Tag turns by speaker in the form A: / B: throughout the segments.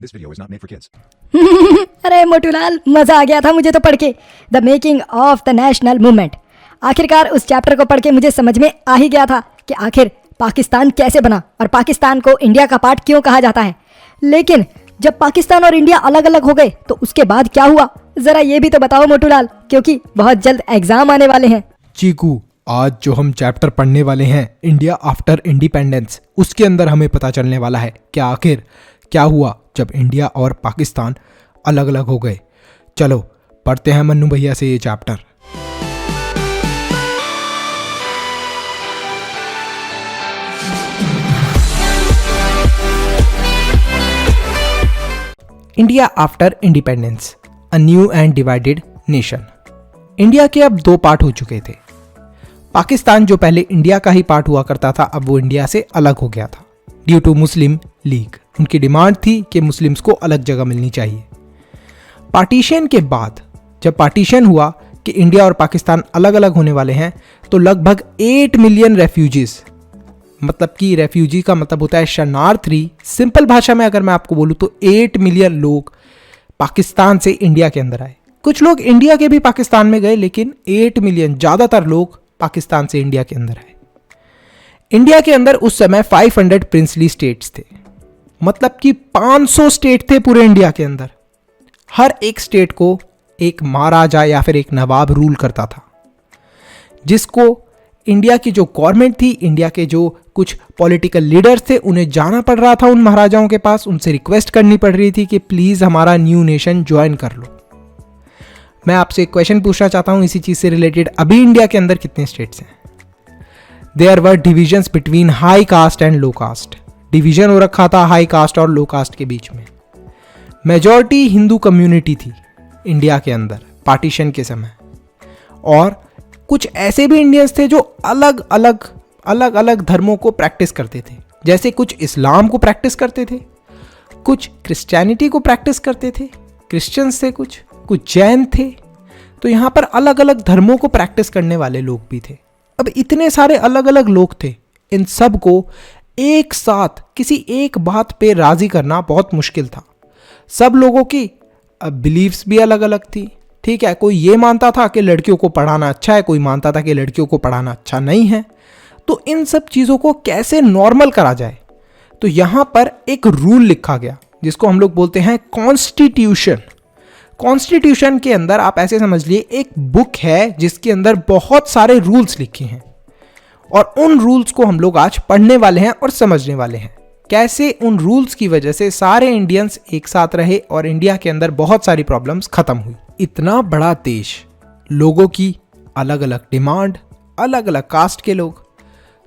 A: This video is not made for kids.
B: अरे मोटूलाल, मजा आ गया था मुझे तो पढ़ के। The making of the national movement. आखिरकार उस चैप्टर को पढ़ के मुझे समझ में आ ही गया था कि आखिर पाकिस्तान कैसे बना और पाकिस्तान को इंडिया का पार्ट क्यों कहा जाता है। लेकिन जब पाकिस्तान और इंडिया अलग अलग हो गए तो उसके बाद क्या हुआ, जरा ये भी तो बताओ मोटूलाल, क्योंकि बहुत जल्द एग्जाम आने वाले हैं।
C: चीकू, आज जो हम चैप्टर पढ़ने वाले हैं इंडिया आफ्टर इंडिपेंडेंस, उसके अंदर हमें पता चलने वाला है कि आखिर क्या हुआ जब इंडिया और पाकिस्तान अलग अलग हो गए। चलो पढ़ते हैं मन्नू भैया से ये chapter. India after independence, a new and divided nation. India के अब दो पार्ट हो चुके थे। पाकिस्तान जो पहले इंडिया का ही पार्ट हुआ करता था, अब वो इंडिया से अलग हो गया था ड्यू टू मुस्लिम लीग। उनकी डिमांड थी कि मुस्लिम्स को अलग जगह मिलनी चाहिए। पार्टीशन के बाद जब पार्टीशन हुआ कि इंडिया और पाकिस्तान अलग अलग होने वाले हैं, तो लगभग 8 मिलियन रेफ्यूजीज, मतलब कि रेफ्यूजी का मतलब होता है शरणार्थी। सिंपल भाषा में अगर मैं आपको बोलूं तो 8 मिलियन लोग पाकिस्तान से इंडिया के अंदर आए। कुछ लोग इंडिया के भी पाकिस्तान में गए, लेकिन 8 मिलियन, ज़्यादातर लोग पाकिस्तान से इंडिया के अंदर आए। इंडिया के अंदर उस समय 500 प्रिंसली स्टेट्स थे, मतलब कि 500 स्टेट थे पूरे इंडिया के अंदर। हर एक स्टेट को एक महाराजा या फिर एक नवाब रूल करता था, जिसको इंडिया की जो गवर्नमेंट थी, इंडिया के जो कुछ पॉलिटिकल लीडर्स थे, उन्हें जाना पड़ रहा था उन महाराजाओं के पास, उनसे रिक्वेस्ट करनी पड़ रही थी कि प्लीज़ हमारा न्यू नेशन ज्वाइन कर लो। मैं आपसे एक क्वेश्चन पूछना चाहता हूं इसी चीज़ से रिलेटेड। अभी इंडिया के अंदर कितने स्टेट्स हैं? There were divisions between high caste and low caste. Division हो रखा था हाई कास्ट और लो कास्ट के बीच में। मेजॉरिटी हिंदू कम्युनिटी थी इंडिया के अंदर पार्टीशन के समय, और कुछ ऐसे भी इंडियंस थे जो अलग अलग धर्मों को प्रैक्टिस करते थे। जैसे कुछ इस्लाम को प्रैक्टिस करते थे, कुछ क्रिश्चियनिटी को प्रैक्टिस करते थे, क्रिश्चियंस थे, कुछ जैन थे। तो यहाँ पर अलग अलग धर्मों को प्रैक्टिस करने वाले लोग भी थे। अब इतने सारे अलग अलग लोग थे, इन सब को एक साथ किसी एक बात पे राजी करना बहुत मुश्किल था। सब लोगों की बिलीव्स भी अलग अलग थी, ठीक है। कोई ये मानता था कि लड़कियों को पढ़ाना अच्छा है, कोई मानता था कि लड़कियों को पढ़ाना अच्छा नहीं है। तो इन सब चीज़ों को कैसे नॉर्मल करा जाए, तो यहाँ पर एक रूल लिखा गया जिसको हम लोग बोलते हैं कॉन्स्टिट्यूशन। कॉन्स्टिट्यूशन के अंदर आप ऐसे समझ लिए एक बुक है जिसके अंदर बहुत सारे रूल्स लिखे हैं, और उन रूल्स को हम लोग आज पढ़ने वाले हैं और समझने वाले हैं कैसे उन रूल्स की वजह से सारे इंडियंस एक साथ रहे और इंडिया के अंदर बहुत सारी प्रॉब्लम्स खत्म हुई। इतना बड़ा देश, लोगों की अलग अलग डिमांड, अलग अलग कास्ट के लोग,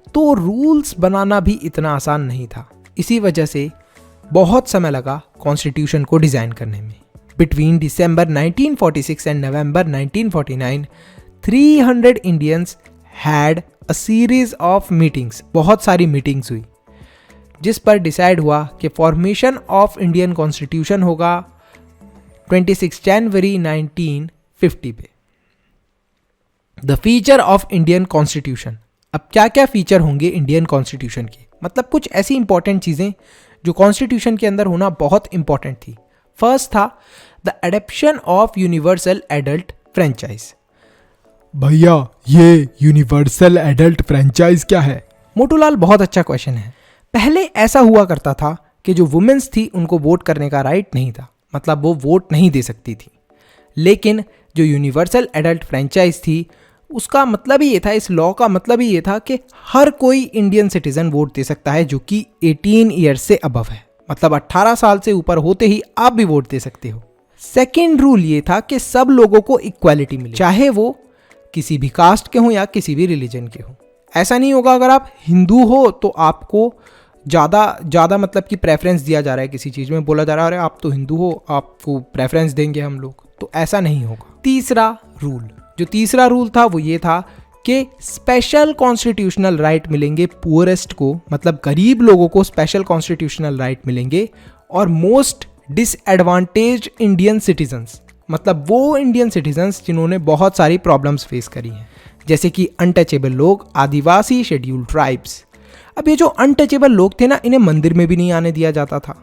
C: तो रूल्स बनाना भी इतना आसान नहीं था। इसी वजह से बहुत समय लगा कॉन्स्टिट्यूशन को डिज़ाइन करने में। Between December 1946 and November 1949, 300 Indians had a series of meetings. बहुत सारी मीटिंग्स हुई जिस पर डिसाइड हुआ कि फॉर्मेशन ऑफ इंडियन कॉन्स्टिट्यूशन होगा 26 जनवरी 1950 पे। The feature of Indian constitution. अब क्या क्या फीचर होंगे इंडियन कॉन्स्टिट्यूशन के, मतलब कुछ ऐसी इंपॉर्टेंट चीज़ें जो कॉन्स्टिट्यूशन के अंदर होना बहुत इंपॉर्टेंट थी। फर्स्ट था the adoption of universal adult franchise. भैया, ये यूनिवर्सल एडल्ट फ्रेंचाइज क्या है? मोटूलाल, बहुत अच्छा क्वेश्चन है। पहले ऐसा हुआ करता था कि जो वुमेन्स थी उनको वोट करने का राइट नहीं था, मतलब वो वोट नहीं दे सकती थी। लेकिन जो यूनिवर्सल एडल्ट फ्रेंचाइज थी, उसका मतलब ही ये था, इस लॉ का मतलब ही ये था कि हर कोई इंडियन सिटीजन वोट दे सकता है जो कि 18 ईयर्स से अबव है, मतलब 18 साल से ऊपर होते ही आप भी वोट दे सकते हो। सेकेंड रूल ये था कि सब लोगों को इक्वालिटी मिले, चाहे वो किसी भी कास्ट के हों या किसी भी रिलीजन के हों। ऐसा नहीं होगा अगर आप हिंदू हो तो आपको ज़्यादा मतलब कि प्रेफरेंस दिया जा रहा है किसी चीज़ में, बोला जा रहा है अरे आप तो हिंदू हो, आपको प्रेफरेंस देंगे हम लोग, तो ऐसा नहीं होगा। तीसरा रूल था वो ये था कि स्पेशल कॉन्स्टिट्यूशनल राइट मिलेंगे पुअरेस्ट को, मतलब गरीब लोगों को स्पेशल कॉन्स्टिट्यूशनल राइट मिलेंगे, और मोस्ट डिसएडवांटेज्ड इंडियन सिटीजन्स, मतलब वो इंडियन सिटीजन्स जिन्होंने बहुत सारी प्रॉब्लम्स फेस करी हैं, जैसे कि अनटचेबल लोग, आदिवासी, शेड्यूल्ड ट्राइब्स। अब ये जो अनटचेबल लोग थे ना, इन्हें मंदिर में भी नहीं आने दिया जाता था,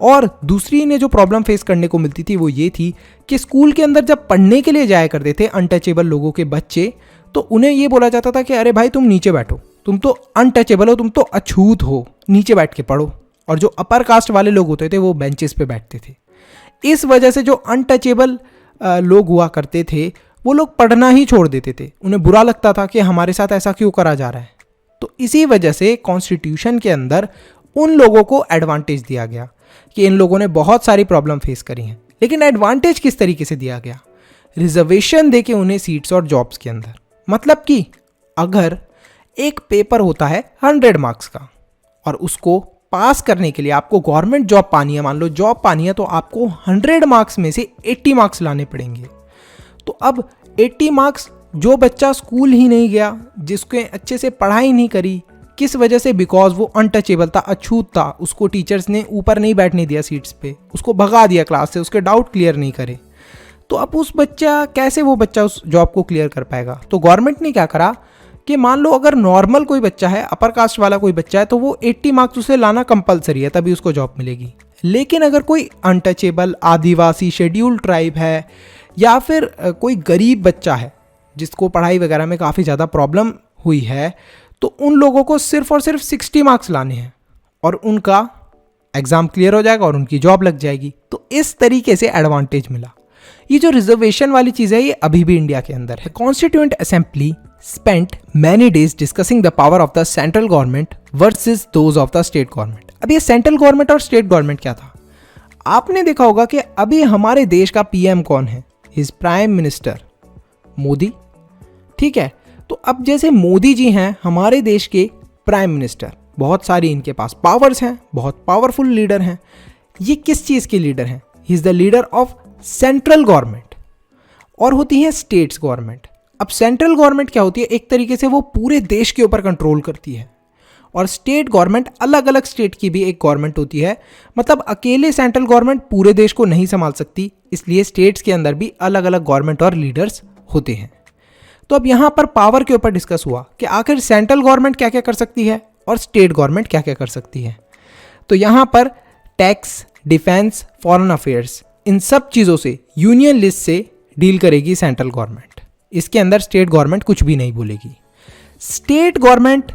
C: और दूसरी इन्हें जो प्रॉब्लम फेस करने को मिलती थी वो ये थी कि स्कूल के अंदर जब पढ़ने के लिए जाया करते थे अनटचेबल लोगों के बच्चे, तो उन्हें ये बोला जाता था कि अरे भाई तुम नीचे बैठो, तुम तो अनटचेबल हो, तुम तो अछूत हो, नीचे बैठ के पढ़ो। और जो अपर कास्ट वाले लोग होते थे वो बेंचेस पे बैठते थे। इस वजह से जो अनटचेबल लोग हुआ करते थे वो लोग पढ़ना ही छोड़ देते थे। उन्हें बुरा लगता था कि हमारे साथ ऐसा क्यों करा जा रहा है। तो इसी वजह से कॉन्स्टिट्यूशन के अंदर उन लोगों को एडवांटेज दिया गया कि इन लोगों ने बहुत सारी प्रॉब्लम फेस करी हैं। लेकिन एडवांटेज किस तरीके से दिया गया? रिजर्वेशन देके उन्हें सीट्स और जॉब्स के अंदर। मतलब कि अगर एक पेपर होता है 100 मार्क्स का और उसको पास करने के लिए आपको गवर्नमेंट जॉब पानी है, मान लो जॉब पानी है, तो आपको 100 मार्क्स में से 80 मार्क्स लाने पड़ेंगे। तो अब 80 मार्क्स जो बच्चा स्कूल ही नहीं गया, जिसके अच्छे से पढ़ाई नहीं करी, किस वजह से? बिकॉज वो अनटचेबल था, अछूत था, उसको टीचर्स ने ऊपर नहीं बैठने दिया सीट्स पे, उसको भगा दिया क्लास से, उसके डाउट क्लियर नहीं करे। तो अब उस बच्चा कैसे वो बच्चा उस जॉब को क्लियर कर पाएगा? तो गवर्नमेंट ने क्या करा कि मान लो अगर नॉर्मल कोई बच्चा है, अपर कास्ट वाला कोई बच्चा है, तो वो 80 मार्क्स उसे लाना कंपलसरी है, तभी उसको जॉब मिलेगी। लेकिन अगर कोई अनटचेबल, आदिवासी, शेड्यूल्ड ट्राइब है या फिर कोई गरीब बच्चा है जिसको पढ़ाई वगैरह में काफ़ी ज़्यादा प्रॉब्लम हुई है, तो उन लोगों को सिर्फ और सिर्फ 60 मार्क्स लाने हैं और उनका एग्ज़ाम क्लियर हो जाएगा और उनकी जॉब लग जाएगी। तो इस तरीके से एडवांटेज मिला। ये जो रिजर्वेशन वाली चीज़ है ये अभी भी इंडिया के अंदर है। Constituent assembly spent many days discussing the power of the central government versus those of the state government. अब ये सेंट्रल गवर्नमेंट और स्टेट गवर्नमेंट क्या था? आपने देखा होगा कि अभी हमारे देश का पीएम कौन है? His prime minister Modi. ठीक है, तो अब जैसे मोदी जी हैं हमारे देश के प्राइम मिनिस्टर, बहुत सारी इनके पास पावर्स हैं, बहुत पावरफुल लीडर हैं। ये किस चीज़ के लीडर हैं? He is the leader of central government. और होती है स्टेट्स गवर्नमेंट। अब सेंट्रल गवर्नमेंट क्या होती है? एक तरीके से वो पूरे देश के ऊपर कंट्रोल करती है। और स्टेट गवर्नमेंट अलग अलग स्टेट की भी एक गवर्नमेंट होती है। मतलब अकेले सेंट्रल गवर्नमेंट पूरे देश को नहीं संभाल सकती, इसलिए स्टेट्स के अंदर भी अलग अलग गवर्नमेंट और लीडर्स होते हैं। तो अब यहाँ पर पावर के ऊपर डिस्कस हुआ कि आखिर सेंट्रल गवर्नमेंट क्या क्या कर सकती है और स्टेट गवर्नमेंट क्या क्या कर सकती है। तो यहाँ पर टैक्स, डिफेंस, फॉरेन अफेयर्स, इन सब चीज़ों से यूनियन लिस्ट से डील करेगी सेंट्रल गवर्नमेंट। इसके अंदर स्टेट गवर्नमेंट कुछ भी नहीं बोलेगी। स्टेट गवर्नमेंट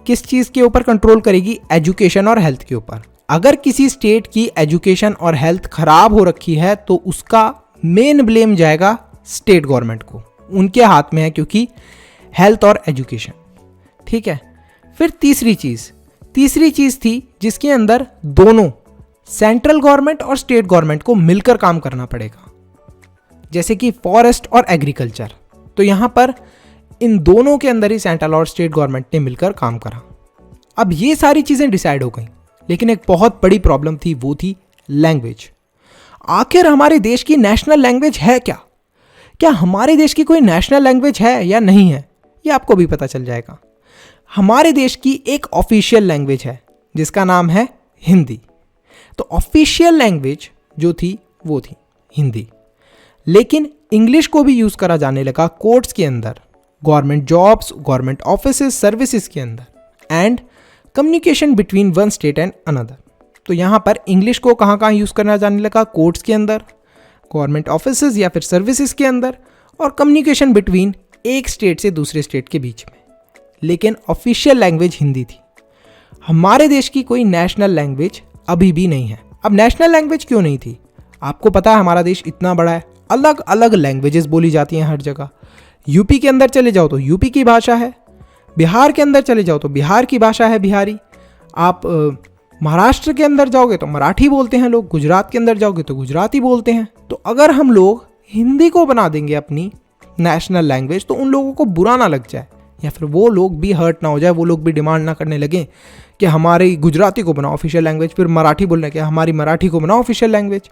C: किस चीज़ के ऊपर कंट्रोल करेगी? एजुकेशन और हेल्थ के ऊपर। अगर किसी स्टेट की एजुकेशन और हेल्थ खराब हो रखी है तो उसका मेन ब्लेम जाएगा स्टेट गवर्नमेंट को, उनके हाथ में है, क्योंकि हेल्थ और एजुकेशन। ठीक है, फिर तीसरी चीज़ थी जिसके अंदर दोनों सेंट्रल गवर्नमेंट और स्टेट गवर्नमेंट को मिलकर काम करना पड़ेगा, जैसे कि फॉरेस्ट और एग्रीकल्चर। तो यहाँ पर इन दोनों के अंदर ही सेंट्रल और स्टेट गवर्नमेंट ने मिलकर काम करा। अब ये सारी चीज़ें डिसाइड हो गई, लेकिन एक बहुत बड़ी प्रॉब्लम थी, वो थी लैंग्वेज। आखिर हमारे देश की नेशनल लैंग्वेज है क्या? क्या हमारे देश की कोई नेशनल लैंग्वेज है या नहीं है? ये आपको भी पता चल जाएगा। हमारे देश की एक ऑफिशियल लैंग्वेज है जिसका नाम है हिंदी। तो ऑफिशियल लैंग्वेज जो थी वो थी हिंदी, लेकिन इंग्लिश को भी यूज़ करा जाने लगा कोर्ट्स के अंदर, government jobs, government offices, services के अंदर, and communication between one state and another. तो यहाँ पर इंग्लिश को कहाँ कहाँ यूज़ करना जाने लगा? कोर्ट्स के अंदर, गवर्नमेंट ऑफिसेज या फिर सर्विसेज के अंदर, और कम्युनिकेशन बिटवीन एक स्टेट से दूसरे स्टेट के बीच में। लेकिन ऑफिशियल लैंग्वेज हिंदी थी। हमारे देश की कोई नेशनल लैंग्वेज अभी भी नहीं है। अब नेशनल लैंग्वेज क्यों नहीं थी? आपको पता है हमारा देश इतना बड़ा है, अलग अलग लैंग्वेजेस बोली जाती हैं हर जगह। यूपी के अंदर चले जाओ तो यूपी की भाषा है, बिहार के अंदर चले जाओ तो बिहार की भाषा है बिहारी, आप महाराष्ट्र के अंदर जाओगे तो मराठी बोलते हैं लोग, गुजरात के अंदर जाओगे तो गुजराती बोलते हैं। तो अगर हम लोग हिंदी को बना देंगे अपनी नेशनल लैंग्वेज तो उन लोगों को बुरा ना लग जाए, या फिर वो लोग भी हर्ट ना हो जाए, वो लोग भी डिमांड ना करने लगे कि हमारी गुजराती को बनाओ ऑफिशियल लैंग्वेज, फिर मराठी बोलने के हमारी मराठी को बनाओ ऑफिशियल लैंग्वेज।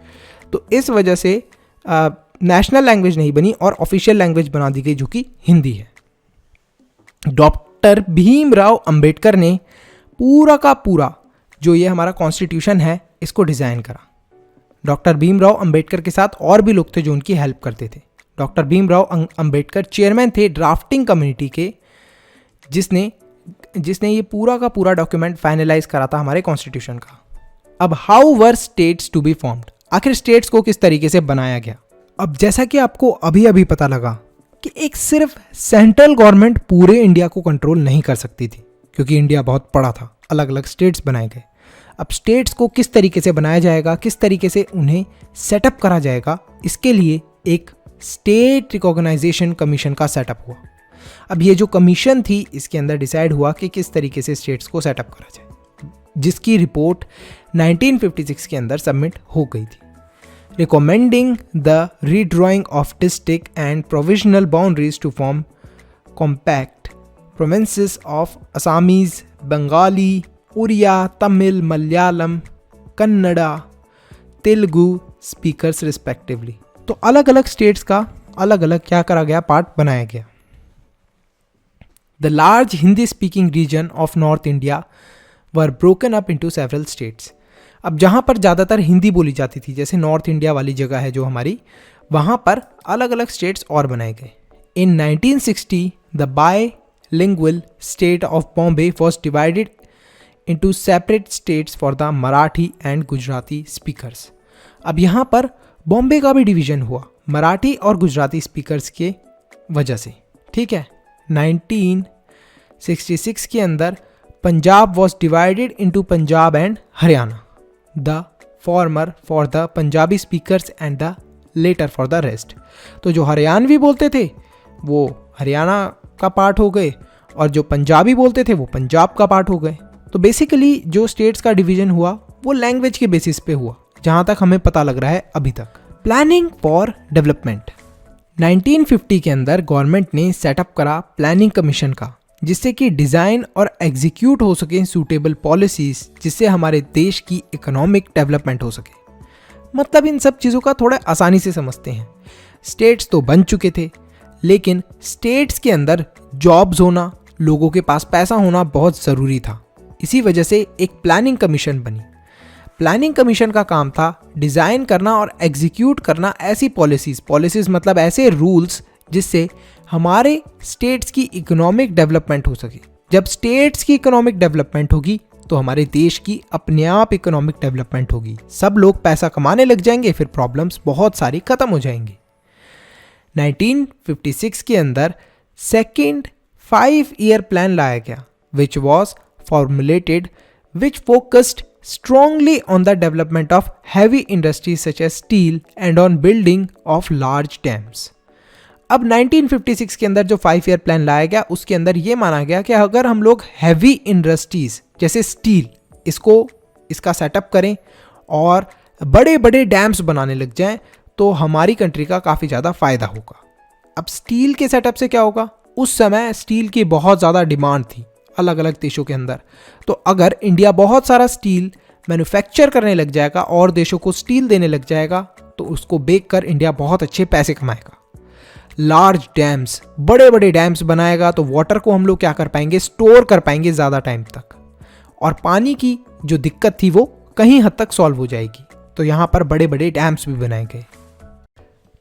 C: तो इस वजह से नेशनल लैंग्वेज नहीं बनी और ऑफिशियल लैंग्वेज बना दी गई जो कि हिंदी है। डॉक्टर भीमराव अंबेडकर ने पूरा का पूरा जो ये हमारा कॉन्स्टिट्यूशन है इसको डिज़ाइन करा। डॉक्टर भीमराव अंबेडकर के साथ और भी लोग थे जो उनकी हेल्प करते थे। डॉक्टर भीमराव अंबेडकर चेयरमैन थे ड्राफ्टिंग कम्युनिटी के, जिसने ये पूरा का पूरा डॉक्यूमेंट फाइनलाइज करा था हमारे कॉन्स्टिट्यूशन का। अब how were states to be formed, आखिर स्टेट्स को किस तरीके से बनाया गया। अब जैसा कि आपको अभी अभी पता लगा कि एक सिर्फ सेंट्रल गवर्नमेंट पूरे इंडिया को कंट्रोल नहीं कर सकती थी, क्योंकि इंडिया बहुत बड़ा था, अलग अलग स्टेट्स बनाए गए। अब स्टेट्स को किस तरीके से बनाया जाएगा, किस तरीके से उन्हें सेटअप करा जाएगा, इसके लिए एक स्टेट रिकॉग्नाइजेशन कमीशन का सेटअप हुआ। अब ये जो कमीशन थी, इसके अंदर डिसाइड हुआ कि किस तरीके से स्टेट्स को सेटअप करा जाए, जिसकी रिपोर्ट 1956 के अंदर सबमिट हो गई थी, recommending the redrawing of district and provincial boundaries to form compact provinces of Assamese, Bengali, Oriya, Tamil, Malayalam, Kannada, Telugu speakers respectively. तो अलग अलग स्टेट्स का अलग अलग क्या करा गया, पार्ट बनाया गया। The large Hindi speaking region of north India were broken up into several states. अब जहाँ पर ज़्यादातर हिंदी बोली जाती थी, जैसे नॉर्थ इंडिया वाली जगह है जो हमारी, वहाँ पर अलग अलग स्टेट्स और बनाए गए। इन 1960 the bilingual state of Bombay was divided into separate states for the Marathi and Gujarati speakers. अब यहाँ पर बॉम्बे का भी डिवीजन हुआ मराठी और गुजराती स्पीकर्स के वजह से, ठीक है। 1966 के अंदर Punjab was divided into Punjab and Haryana, the former for the Punjabi speakers and the latter for the rest. तो जो हरियाणवी बोलते थे वो हरियाणा का पार्ट हो गए, और जो पंजाबी बोलते थे वो पंजाब का पार्ट हो गए। तो बेसिकली जो स्टेट्स का डिवीजन हुआ वो लैंग्वेज के बेसिस पे हुआ, जहाँ तक हमें पता लग रहा है अभी तक। प्लानिंग फॉर डेवलपमेंट 1950 के अंदर गवर्नमेंट ने सेटअप करा प्लानिंग कमीशन का, जिससे कि डिज़ाइन और एग्जीक्यूट हो सके सूटेबल पॉलिसीज, जिससे हमारे देश की इकोनॉमिक डेवलपमेंट हो सके। मतलब इन सब चीज़ों का थोड़ा आसानी से समझते हैं। स्टेट्स तो बन चुके थे, लेकिन स्टेट्स के अंदर जॉब्स होना, लोगों के पास पैसा होना बहुत ज़रूरी था। इसी वजह से एक प्लानिंग कमीशन बनी। प्लानिंग कमीशन का काम था डिज़ाइन करना और एग्जीक्यूट करना ऐसी पॉलिसीज़ मतलब ऐसे रूल्स जिससे हमारे स्टेट्स की इकोनॉमिक डेवलपमेंट हो सके। जब स्टेट्स की इकोनॉमिक डेवलपमेंट होगी तो हमारे देश की अपने आप इकोनॉमिक डेवलपमेंट होगी, सब लोग पैसा कमाने लग जाएंगे, फिर प्रॉब्लम्स बहुत सारी खत्म हो जाएंगी। 1956 के अंदर सेकेंड 5-year प्लान लाया गया, which was formulated which focused strongly on the development of heavy industries such as steel and on building of large dams. अब 1956 के अंदर जो 5-year प्लान लाया गया, उसके अंदर ये माना गया कि अगर हम लोग हैवी इंडस्ट्रीज जैसे स्टील इसका सेटअप करें और बड़े बड़े डैम्स बनाने लग जाएं तो हमारी कंट्री का काफ़ी ज़्यादा फ़ायदा होगा। अब स्टील के सेटअप से क्या होगा, उस समय स्टील की बहुत ज़्यादा डिमांड थी अलग अलग देशों के अंदर। तो अगर इंडिया बहुत सारा स्टील मैन्युफैक्चर करने लग जाएगा और देशों को स्टील देने लग जाएगा तो उसको बेचकर इंडिया बहुत अच्छे पैसे कमाएगा। लार्ज डैम्स, बड़े बड़े डैम्स बनाएगा तो वाटर को हम लोग क्या कर पाएंगे, स्टोर कर पाएंगे ज़्यादा टाइम तक, और पानी की जो दिक्कत थी वो कहीं हद तक सॉल्व हो जाएगी। तो यहाँ पर बड़े बड़े डैम्स भी बनाए गए।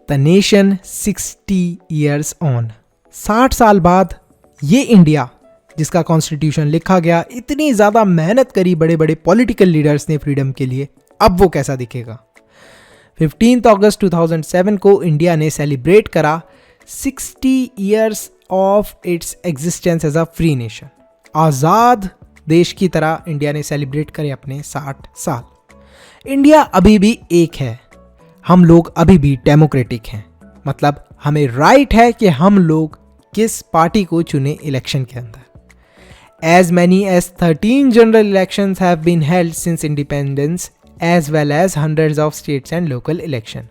C: द नेशन 60 years on, 60 साल बाद ये इंडिया जिसका कॉन्स्टिट्यूशन लिखा गया, इतनी ज़्यादा मेहनत करी बड़े बड़े पॉलिटिकल लीडर्स ने फ्रीडम के लिए, अब वो कैसा दिखेगा। 15 अगस्त 2007 को इंडिया ने सेलिब्रेट करा 60 years of its existence as a free nation. आज़ाद देश की तरह इंडिया ने सेलिब्रेट करे अपने 60 साल। इंडिया अभी भी एक है, हम लोग अभी भी डेमोक्रेटिक हैं, मतलब हमें राइट है कि हम लोग किस पार्टी को चुने इलेक्शन के अंदर। As many as 13 general elections have been held since independence, as well as hundreds of states and local election.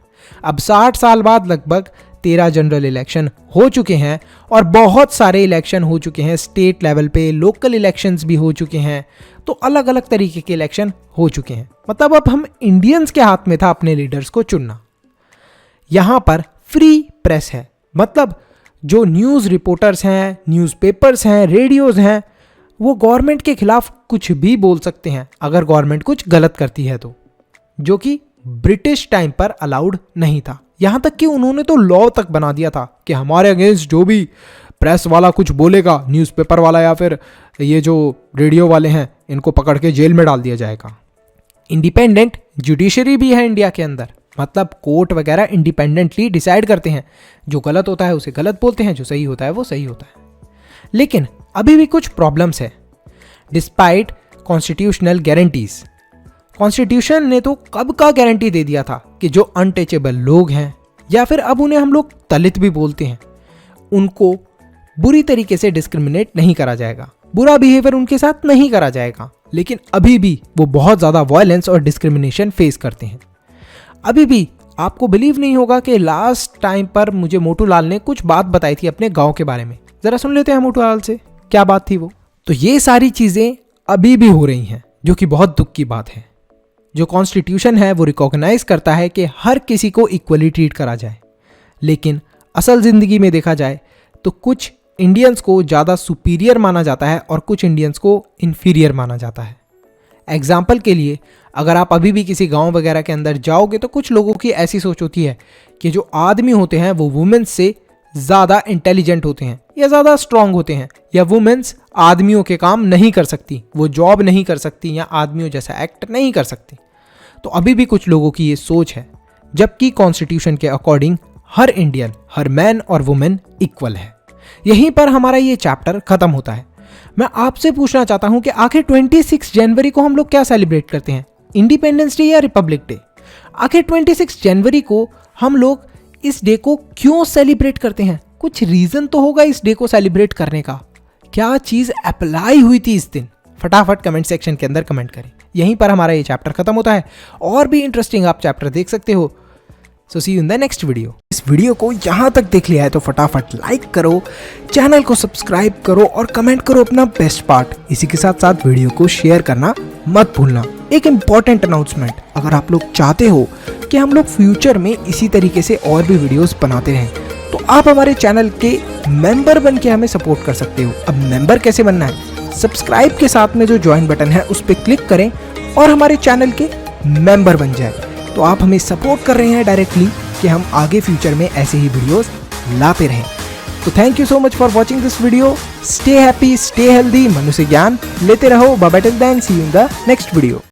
C: अब 60 साल बाद लगभग 13 जनरल इलेक्शन हो चुके हैं और बहुत सारे इलेक्शन हो चुके हैं, स्टेट लेवल पे लोकल इलेक्शंस भी हो चुके हैं। तो अलग अलग तरीके के इलेक्शन हो चुके हैं। मतलब अब हम इंडियंस के हाथ में था अपने लीडर्स को चुनना। यहाँ पर फ्री प्रेस है, मतलब जो न्यूज़ रिपोर्टर्स हैं, न्यूज़पेपर्स हैं, रेडियोज़ हैं, वो गवर्नमेंट के खिलाफ कुछ भी बोल सकते हैं अगर गवर्नमेंट कुछ गलत करती है तो, जो कि ब्रिटिश टाइम पर अलाउड नहीं था। यहाँ तक कि उन्होंने तो लॉ तक बना दिया था कि हमारे अगेंस्ट जो भी प्रेस वाला कुछ बोलेगा, न्यूज़पेपर वाला या फिर ये जो रेडियो वाले हैं, इनको पकड़ के जेल में डाल दिया जाएगा। इंडिपेंडेंट जुडिशरी भी है इंडिया के अंदर, मतलब कोर्ट वगैरह इंडिपेंडेंटली डिसाइड करते हैं, जो गलत होता है उसे गलत बोलते हैं, जो सही होता है वो सही होता है। लेकिन अभी भी कुछ प्रॉब्लम्स है। डिस्पाइट कॉन्स्टिट्यूशनल गारंटीज, कॉन्स्टिट्यूशन ने तो कब का गारंटी दे दिया था कि जो अनटचेबल लोग हैं, या फिर अब उन्हें हम लोग दलित भी बोलते हैं, उनको बुरी तरीके से डिस्क्रिमिनेट नहीं करा जाएगा, बुरा बिहेवियर उनके साथ नहीं करा जाएगा। लेकिन अभी भी वो बहुत ज़्यादा वायलेंस और डिस्क्रिमिनेशन फेस करते हैं। अभी भी आपको बिलीव नहीं होगा कि लास्ट टाइम पर मुझे मोटू लाल ने कुछ बात बताई थी अपने गांव के बारे में। ज़रा सुन लेते हैं मोटू लाल से, क्या बात थी वो। तो ये सारी चीज़ें अभी भी हो रही हैं, जो कि बहुत दुख की बात है। जो कॉन्स्टिट्यूशन है वो रिकॉग्नाइज करता है कि हर किसी को इक्वली ट्रीट करा जाए, लेकिन असल ज़िंदगी में देखा जाए तो कुछ इंडियंस को ज़्यादा सुपीरियर माना जाता है और कुछ इंडियंस को इन्फीरियर माना जाता है। एग्जाम्पल के लिए अगर आप अभी भी किसी गांव वगैरह के अंदर जाओगे तो कुछ लोगों की ऐसी सोच होती है कि जो आदमी होते हैं वो वुमेन्स से ज़्यादा इंटेलिजेंट होते हैं या ज़्यादा स्ट्रांग होते हैं, या वुमेन्स आदमियों के काम नहीं कर सकती, वो जॉब नहीं कर सकती या आदमियों जैसा एक्ट नहीं कर सकती। तो अभी भी कुछ लोगों की ये सोच है, जबकि कॉन्स्टिट्यूशन के अकॉर्डिंग हर इंडियन, हर मैन और वुमेन इक्वल है। यहीं पर हमारा ये चैप्टर खत्म होता है। मैं आपसे पूछना चाहता हूं कि आखिर 26 जनवरी को हम लोग क्या सेलिब्रेट करते हैं, इंडिपेंडेंस डे या रिपब्लिक डे? आखिर 26 जनवरी को हम लोग इस डे को क्यों सेलिब्रेट करते हैं? कुछ रीजन तो होगा इस डे को सेलिब्रेट करने का। क्या चीज अप्लाई हुई थी इस दिन? फटाफट कमेंट सेक्शन के अंदर कमेंट करें। यहीं पर हमारा ये चैप्टर खत्म होता है। और भी इंटरेस्टिंग आप चैप्टर देख सकते हो। So see you in the next video. इस वीडियो को यहाँ तक देख लिया है तो फटाफट लाइक करो, चैनल को सब्सक्राइब करो और कमेंट करो अपना बेस्ट पार्ट। इसी के साथ साथ वीडियो को शेयर करना मत भूलना। एक इम्पॉर्टेंट अनाउंसमेंट, अगर आप लोग चाहते हो कि हम लोग फ्यूचर में इसी तरीके से और भी वीडियोस बनाते रहें, तो आप हमारे चैनल के मेंबर बन के हमें सपोर्ट कर सकते हो। अब मेंबर कैसे बनना है? सब्सक्राइब के साथ में जो ज्वाइन बटन है उस पर क्लिक करें और हमारे चैनल के मेंबर बन जाए। तो आप हमें सपोर्ट कर रहे हैं डायरेक्टली कि हम आगे फ्यूचर में ऐसे ही वीडियोस लाते रहें। तो thank you so much for watching this video. Stay happy, stay healthy, मनुष्य ज्ञान लेते रहो। Bye bye till then, see you in the next video.